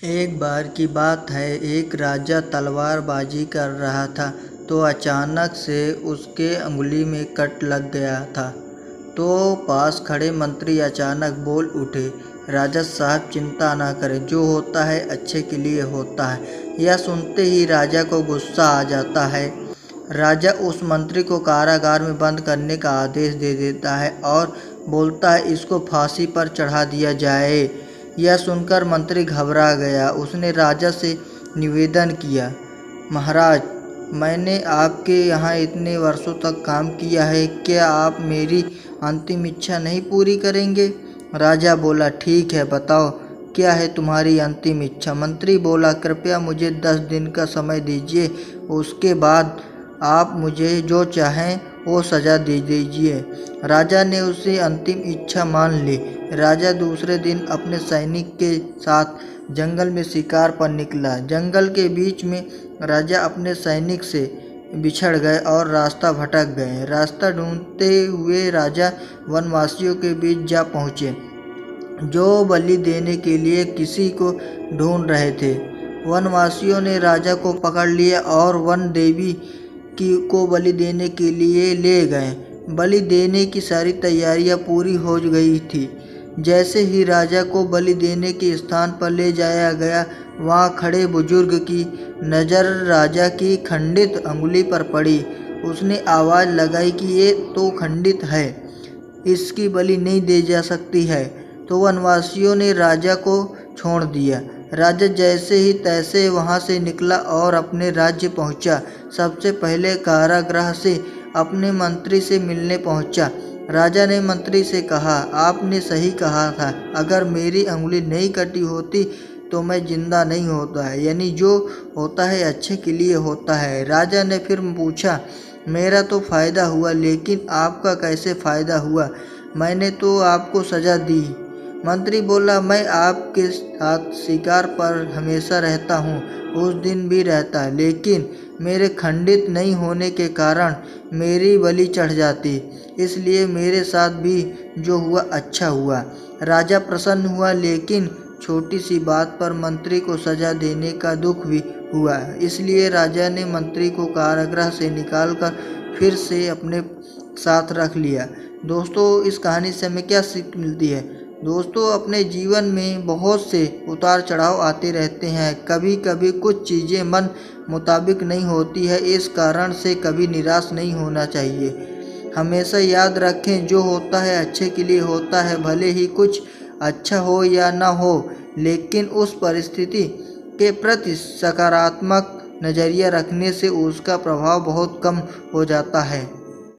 एक बार की बात है, एक राजा तलवारबाजी कर रहा था तो अचानक से उसके अंगुली में कट लग गया था। तो पास खड़े मंत्री अचानक बोल उठे, राजा साहब चिंता ना करें, जो होता है अच्छे के लिए होता है। यह सुनते ही राजा को गुस्सा आ जाता है। राजा उस मंत्री को कारागार में बंद करने का आदेश दे देता है और बोलता है, इसको फांसी पर चढ़ा दिया जाए। यह सुनकर मंत्री घबरा गया। उसने राजा से निवेदन किया, महाराज, मैंने आपके यहाँ इतने वर्षों तक काम किया है, क्या आप मेरी अंतिम इच्छा नहीं पूरी करेंगे? राजा बोला, ठीक है, बताओ क्या है तुम्हारी अंतिम इच्छा? मंत्री बोला, कृपया मुझे 10 दिन का समय दीजिए, उसके बाद आप मुझे जो चाहें वो सज़ा दे दीजिए। राजा ने उसे अंतिम इच्छा मान ली। राजा दूसरे दिन अपने सैनिक के साथ जंगल में शिकार पर निकला। जंगल के बीच में राजा अपने सैनिक से बिछड़ गए और रास्ता भटक गए। रास्ता ढूंढते हुए राजा वनवासियों के बीच जा पहुँचे, जो बलि देने के लिए किसी को ढूंढ रहे थे। वनवासियों ने राजा को पकड़ लिया और वन देवी को बलि देने के लिए ले गए। बलि देने की सारी तैयारियां पूरी हो गई थी। जैसे ही राजा को बलि देने के स्थान पर ले जाया गया, वहां खड़े बुजुर्ग की नज़र राजा की खंडित अंगुली पर पड़ी। उसने आवाज़ लगाई कि ये तो खंडित है, इसकी बलि नहीं दी जा सकती है। तो वनवासियों ने राजा को छोड़ दिया। राजा जैसे ही तैसे वहां से निकला और अपने राज्य पहुंचा। सबसे पहले कारागृह से अपने मंत्री से मिलने पहुंचा। राजा ने मंत्री से कहा, आपने सही कहा था, अगर मेरी अंगुली नहीं कटी होती तो मैं जिंदा नहीं होता है, यानी जो होता है अच्छे के लिए होता है। राजा ने फिर पूछा, मेरा तो फ़ायदा हुआ, लेकिन आपका कैसे फ़ायदा हुआ? मैंने तो आपको सज़ा दी। मंत्री बोला, मैं आपके साथ शिकार पर हमेशा रहता हूँ, उस दिन भी रहता, लेकिन मेरे खंडित नहीं होने के कारण मेरी बलि चढ़ जाती, इसलिए मेरे साथ भी जो हुआ अच्छा हुआ। राजा प्रसन्न हुआ, लेकिन छोटी सी बात पर मंत्री को सज़ा देने का दुख भी हुआ। इसलिए राजा ने मंत्री को कारागृह से निकालकर फिर से अपने साथ रख लिया। दोस्तों, इस कहानी से हमें क्या सीख मिलती है? दोस्तों, अपने जीवन में बहुत से उतार चढ़ाव आते रहते हैं। कभी कभी कुछ चीज़ें मन मुताबिक नहीं होती है, इस कारण से कभी निराश नहीं होना चाहिए। हमेशा याद रखें, जो होता है अच्छे के लिए होता है, भले ही कुछ अच्छा हो या ना हो, लेकिन उस परिस्थिति के प्रति सकारात्मक नज़रिया रखने से उसका प्रभाव बहुत कम हो जाता है।